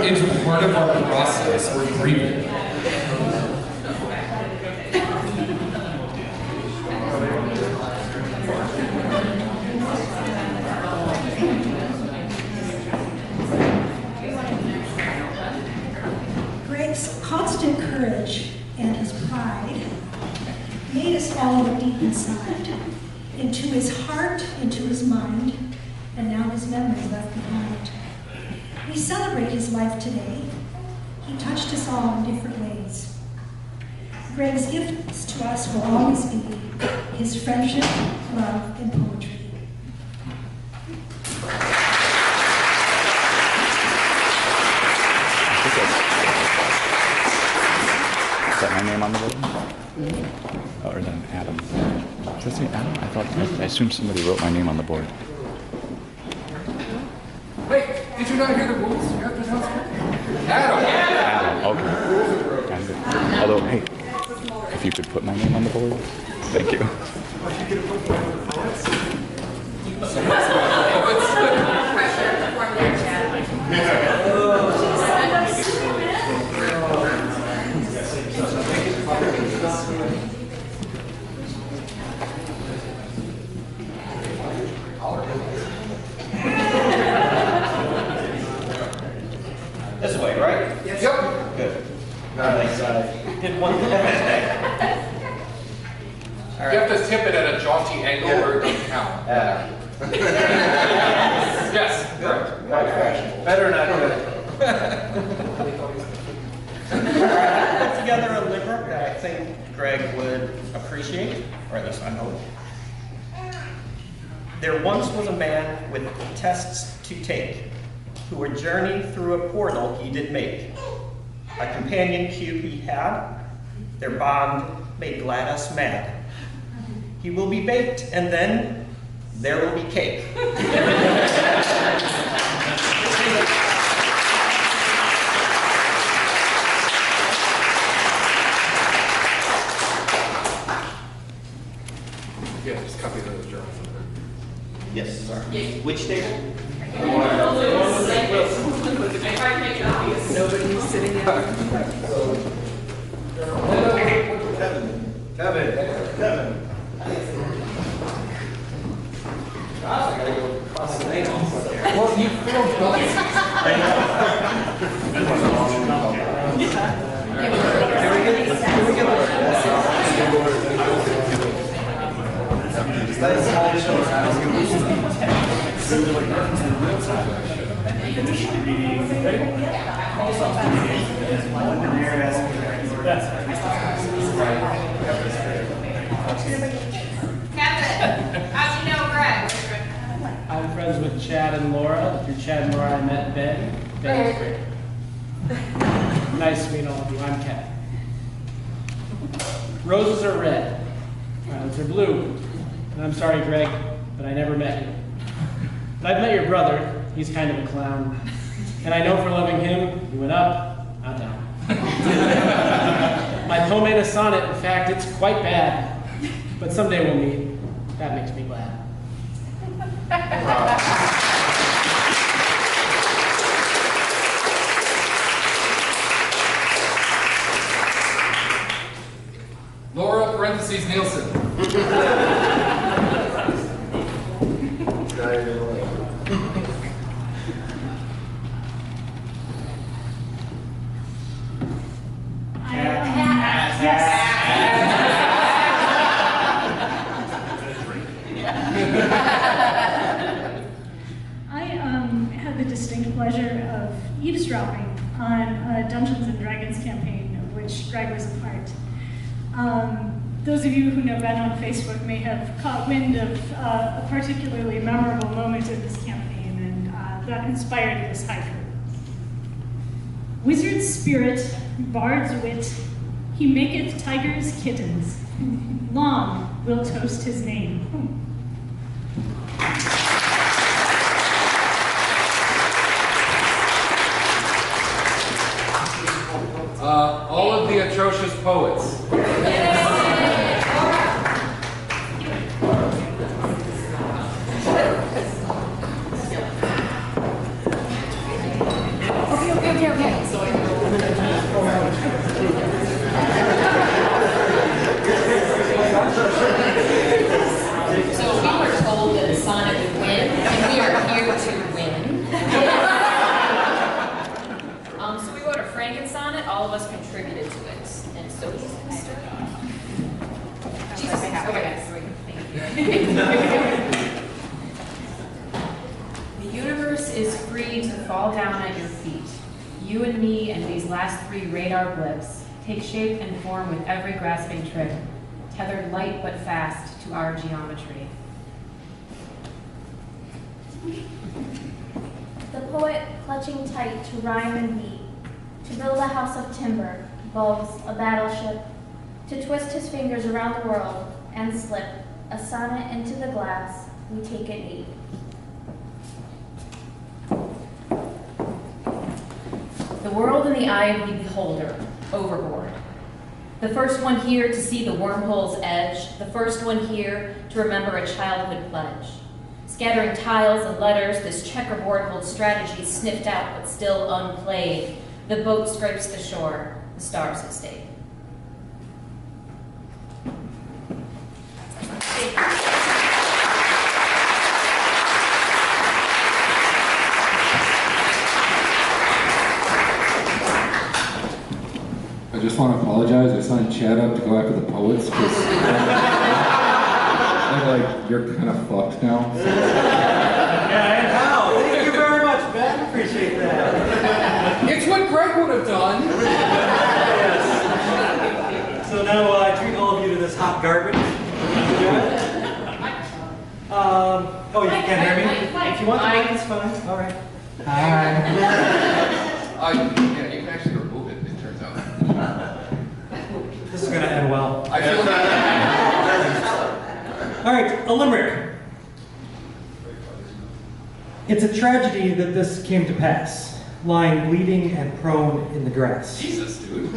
into part of our process. We're grieving. Greg's constant courage and his pride made us all look deep inside, into his heart, into his mind, and now his memories left behind. We celebrate his life today. He touched us all in different ways. Greg's gifts to us will always be his friendship, love, and poetry. Is that my name on the board? Oh, or then Adam. Does that say Adam? I assumed somebody wrote my name on the board. Wait, did you not hear the rules? You have to announce it. Adam! Adam, okay. Although, hey, if you could put my name on the board, thank you. This way, right? Yep. Good. Nice. Did one thing. All right. You have to tip it at a jaunty angle or it doesn't count. Yes. Good. Better not good. All right, I put together a limerick that I think Greg would appreciate, or at least I hope. There once was a man with tests to take, who a journey through a portal he did make. A companion cube he had, their bond made Gladys mad. He will be baked, and then there will be cake. Yeah, just copy those journals. Yes, sorry. Which table? Nobody's sitting in. Kevin. Well, you failed both. Kevin, how'd you know Greg? I'm friends with Chad and Laura. Through Chad and Laura, I met Ben. Ben's great. Nice to meet all of you. I'm Kat. Roses are red. Violets are blue. And I'm sorry, Greg, but I never met you. But I've met your brother. He's kind of a clown. And I know for loving him, you went up, not down. My poem ain't a sonnet. In fact, it's quite bad. But someday we'll meet. That makes me glad. Laura, parentheses, Nielsen. Had the distinct pleasure of eavesdropping on a Dungeons and Dragons campaign of which Greg was a part. Those of you who know Ben on Facebook may have caught wind of a particularly memorable moment in this campaign, and that inspired this haiku. Wizard's spirit, bard's wit, he maketh tigers kittens. Long will toast his name. All of the atrocious poets. Okay, So we were told that the sonnet would win, and we are here to win. So we wrote a Franken sonnet. All of us contributed to it, and so he's going to start off. Jesus, The universe is free to fall down at your feet. You and me and these last 3 radar blips take shape and form with every grasping trip, tethered light but fast to our geometry. The poet clutching tight to rhyme and beat, to build a house of timber, bulbs, a battleship, to twist his fingers around the world and slip a sonnet into the glass, we take it neat. The world in the eye of the beholder, overboard. The first one here to see the wormhole's edge, the first one here to remember a childhood pledge. Scattering tiles and letters, this checkerboard holds strategies sniffed out but still unplayed. The boat scrapes the shore, the stars have stayed. I just want to apologize. I signed Chad up to go after the poets because like you're kind of fucked now. Yeah, and how? Thank you very much, Ben. Appreciate that. It's what Greg would have done. Yes. So now I treat all of you to this hot garbage. Oh, you can't hear me? If you want the mic, it's fine. All right. Hi. Yeah, you can actually remove it. It turns out. This is going to end well. I feel All right, a limerick. It's a tragedy that this came to pass, lying bleeding and prone in the grass. Jesus, dude.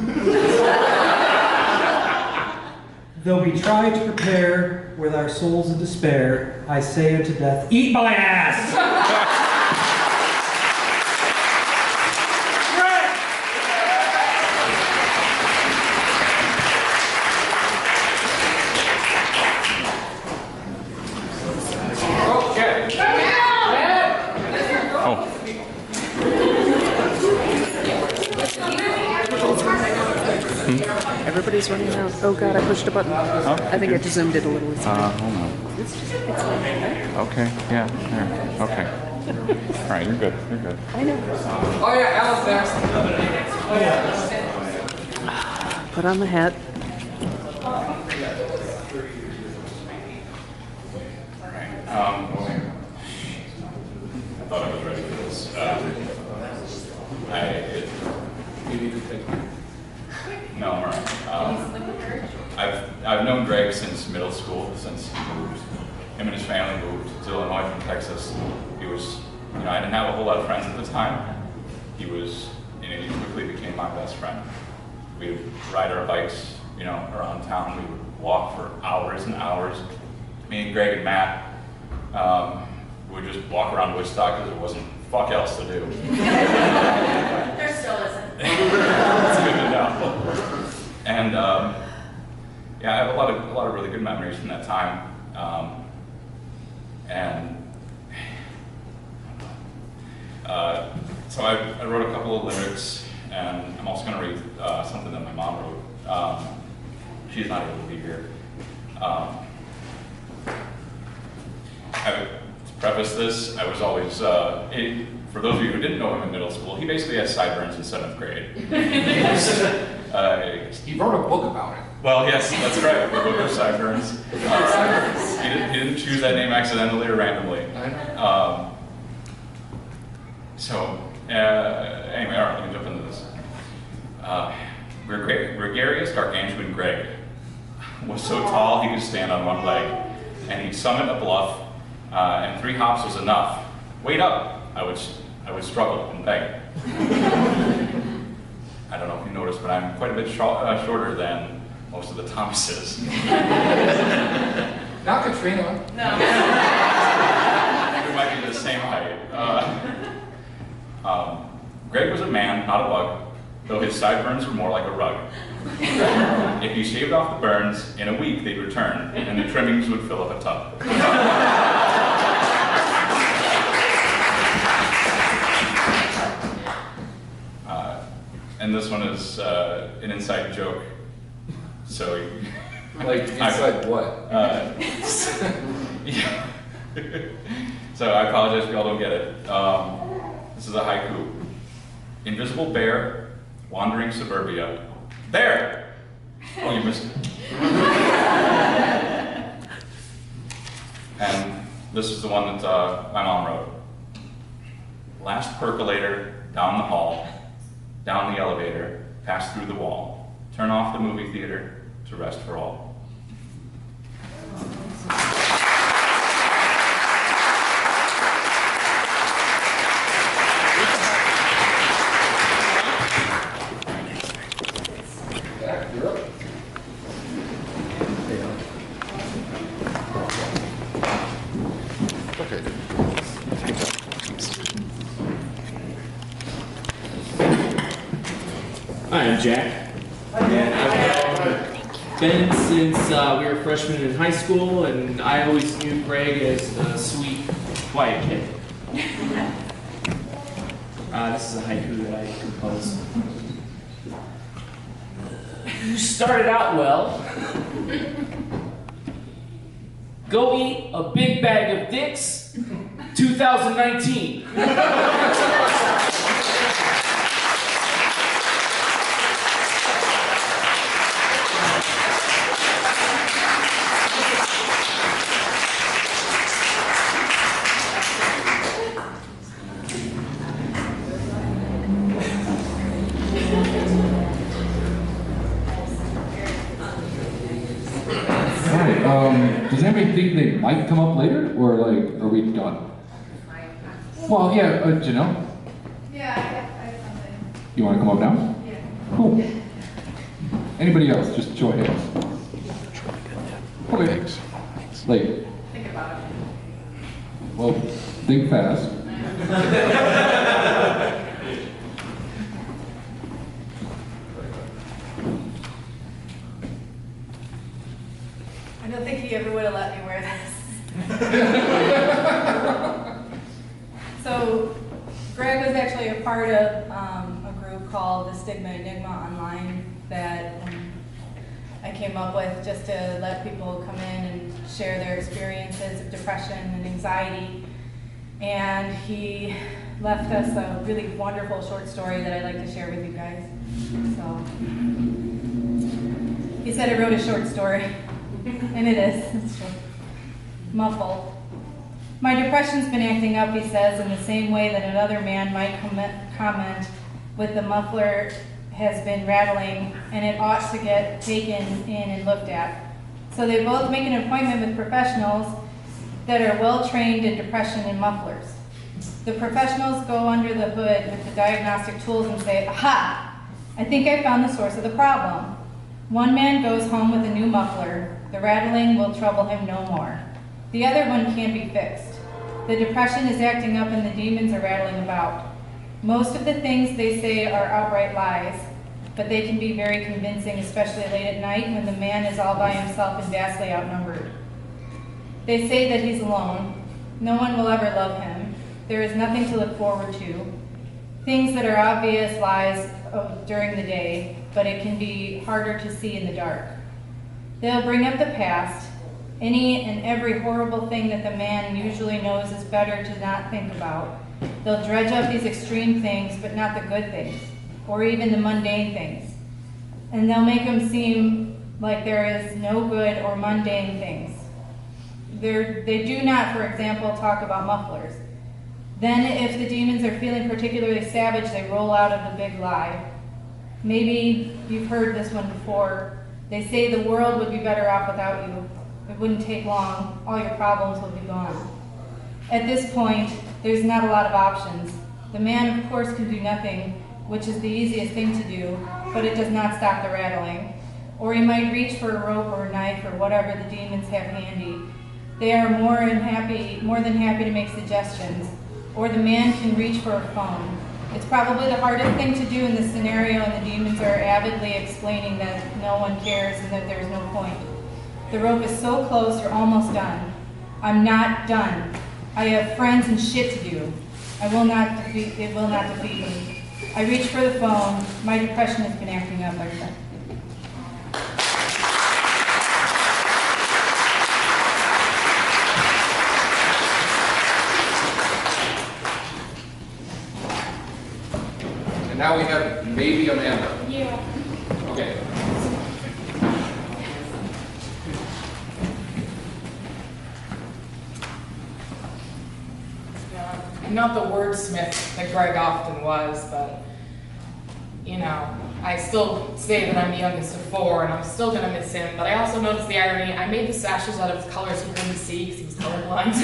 Though we try to prepare with our souls in despair, I say unto death, eat my ass! Everybody's running out. Oh god, I pushed a button. Oh. I think I just zoomed it a little. Hold on. Okay, yeah, there. Okay. All right, you're good, you're good. I know. Oh yeah, Alan's next. Put on the hat. I thought I was ready for this. No, I'm all right. I've known Greg since middle school, since he moved. Him and his family moved to Illinois from Texas. He was, I didn't have a whole lot of friends at the time. He was, he quickly became my best friend. We would ride our bikes, around town. We would walk for hours and hours. Me and Greg and Matt would just walk around Woodstock because there wasn't fuck else to do. There still isn't. That's good to know. And I have a lot of really good memories from that time. So I wrote a couple of lyrics, and I'm also going to read something that my mom wrote. She's not able to be here. To preface this, I was always, for those of you who didn't know him in middle school, he basically had sideburns in 7th grade. He wrote a book about it. Well, yes, that's right, the book of sideburns. He didn't choose that name accidentally or randomly. Anyway, all right, let me jump into this. Gregarious gargantuan Greg was so tall he could stand on one leg, and he'd summit a bluff, and 3 hops was enough. Wait up, I would struggle and beg. I don't know if you noticed, but I'm quite a bit shorter than most of the Thomases. Not Katrina. No. We might be the same height. Greg was a man, not a bug, though his sideburns were more like a rug. If he shaved off the burns, in a week they'd return, and the trimmings would fill up a tub. And this one is an inside joke. So, Like, inside what? Yeah. So I apologize if y'all don't get it. This is a haiku. Invisible bear, wandering suburbia. There! Oh, you missed it. And this is the one that my mom wrote. Last percolator, down the hall, down the elevator, pass through the wall, turn off the movie theater to rest for all. Jack, you're up. Okay. Hi, I'm Jack. And I've been since we were freshmen in high school, and I always knew Greg as a sweet, quiet kid. This is a haiku that I composed. You started out well. Go eat a big bag of dicks, 2019. Does anybody think they might come up later, or like, are we done? Well, yeah, Janelle, Yeah, I have something. you want to come up now? Yeah. Cool. Anybody else? Just show of hands. Okay. Late. Think about it. Well, think fast. I don't think he ever would have let me wear this. So, Greg was actually a part of a group called the Stigma Enigma Online that I came up with just to let people come in and share their experiences of depression and anxiety. And he left us a really wonderful short story that I'd like to share with you guys. So, he said I wrote a short story. And it is. It's true. Muffled. My depression's been acting up, he says, in the same way that another man might comment with the muffler has been rattling and it ought to get taken in and looked at. So they both make an appointment with professionals that are well trained in depression and mufflers. The professionals go under the hood with the diagnostic tools and say, aha, I think I found the source of the problem. One man goes home with a new muffler. The rattling will trouble him no more. The other one can't be fixed. The depression is acting up and the demons are rattling about. Most of the things they say are outright lies, but they can be very convincing, especially late at night when the man is all by himself and vastly outnumbered. They say that he's alone. No one will ever love him. There is nothing to look forward to. Things that are obvious lies during the day, but it can be harder to see in the dark. They'll bring up the past, any and every horrible thing that the man usually knows is better to not think about. They'll dredge up these extreme things, but not the good things, or even the mundane things. And they'll make them seem like there is no good or mundane things. They do not, for example, talk about mufflers. Then if the demons are feeling particularly savage, they roll out of the big lie. Maybe you've heard this one before. They say the world would be better off without you. It wouldn't take long. All your problems will be gone. At this point, there's not a lot of options. The man, of course, can do nothing, which is the easiest thing to do, but it does not stop the rattling. Or he might reach for a rope or a knife or whatever the demons have handy. They are more than happy to make suggestions. Or the man can reach for a phone. It's probably the hardest thing to do in this scenario, and the demons are avidly explaining that no one cares and that there's no point. The rope is so close, you're almost done. I'm not done. I have friends and shit to do. It will not defeat me. I reach for the phone. My depression has been acting up, I said. And now we have maybe Amanda. Yeah. Okay. I'm not the wordsmith that Greg often was, but, you know, I still say that I'm the youngest of four, and I'm still gonna miss him, but I also noticed the irony. I made the sashes out of colors he couldn't see because he was colorblind.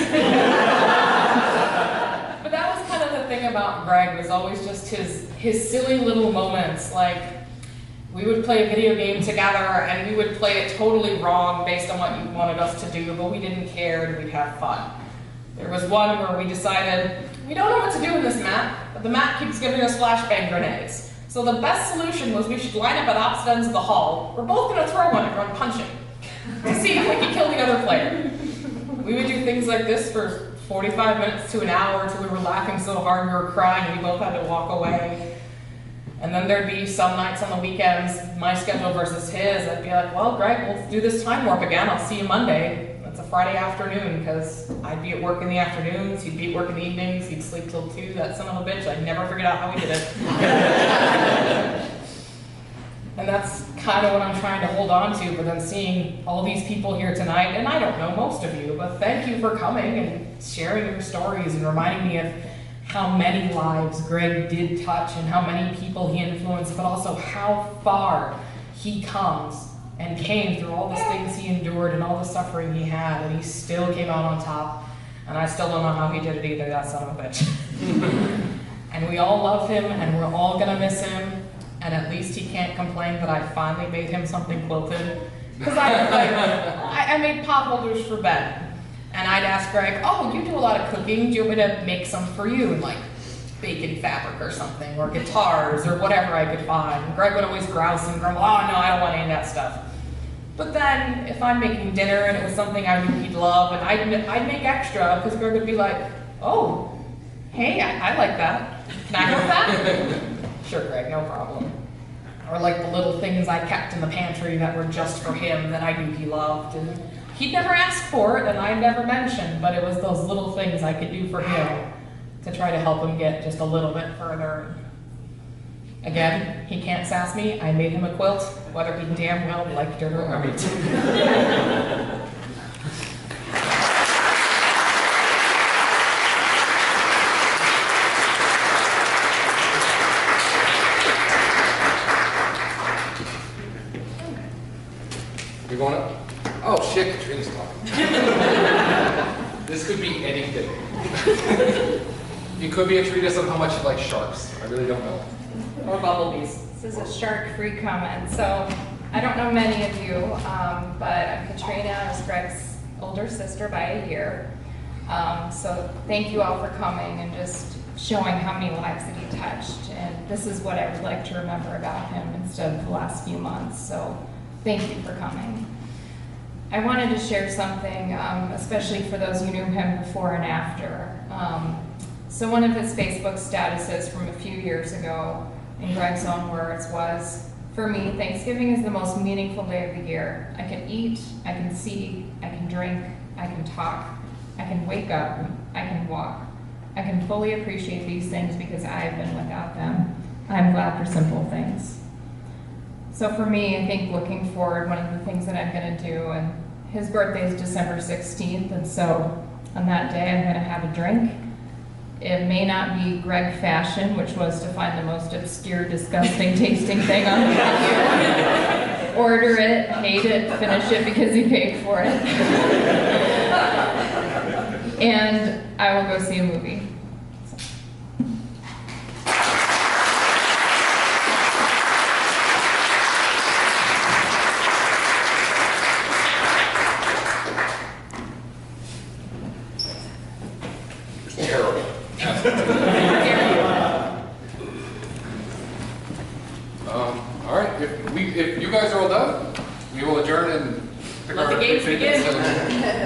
But that was kind of the thing about Greg, was always just his silly little moments. Like, we would play a video game together, and we would play it totally wrong based on what you wanted us to do, but we didn't care, and we'd have fun. There was one where we decided, we don't know what to do in this map, but the map keeps giving us flashbang grenades. So the best solution was we should line up at opposite ends of the hall. We're both going to throw one and run punching to see if we can kill the other player. We would do things like this for 45 minutes to an hour until we were laughing so hard we were crying and we both had to walk away. And then there'd be some nights on the weekends, my schedule versus his. I'd be like, well, Greg, we'll do this time warp again. I'll see you Monday. It's a Friday afternoon, because I'd be at work in the afternoons, he'd be at work in the evenings, he'd sleep till 2, that son of a bitch. I'd never figured out how he did it. And that's kind of what I'm trying to hold on to, but then seeing all these people here tonight, and I don't know most of you, but thank you for coming and sharing your stories and reminding me of how many lives Greg did touch and how many people he influenced, but also how far he comes and came through all the things he endured and all the suffering he had, and he still came out on top. And I still don't know how he did it either, that son of a bitch. And we all love him, and we're all gonna miss him, and at least he can't complain that I finally made him something quilted. Because I made pot holders for Ben, and I'd ask Greg, oh, you do a lot of cooking, do you want me to make some for you? And like, bacon fabric or something, or guitars, or whatever I could find. And Greg would always grouse and grumble, oh no, I don't want any of that stuff. But then, if I'm making dinner and it was something I knew he'd love, and I'd make extra, because Greg would be like, oh, hey, I like that. Can I have that? Sure, Greg, no problem. Or like the little things I kept in the pantry that were just for him that I knew he loved. And he'd never ask for it, and I'd never mention, but it was those little things I could do for him to try to help him get just a little bit further. Again, he can't sass me. I made him a quilt, whether he damn well liked it or not. You're going up? Oh shit, Katrina's talking. This could be anything. It could be a treatise on how much you like sharks. I really don't know. Or bumblebees. This is a shark-free comment. So I don't know many of you, but Katrina is Greg's older sister by a year. So thank you all for coming and just showing how many lives that he touched. And this is what I would like to remember about him instead of the last few months. So thank you for coming. I wanted to share something, especially for those who knew him before and after. So one of his Facebook statuses from a few years ago, in Greg's own words, was, for me, Thanksgiving is the most meaningful day of the year. I can eat, I can see, I can drink, I can talk, I can wake up, I can walk. I can fully appreciate these things because I have been without them. I'm glad for simple things. So for me, I think looking forward, one of the things that I'm gonna do, and his birthday is December 16th, and so on that day I'm gonna have a drink. It may not be Greg fashion, which was to find the most obscure, disgusting tasting thing on the menu. Order it, hate it, finish it because he paid for it. And I will go see a movie. All right, if you guys are all done, we will adjourn and pick Let our the games tickets begin. and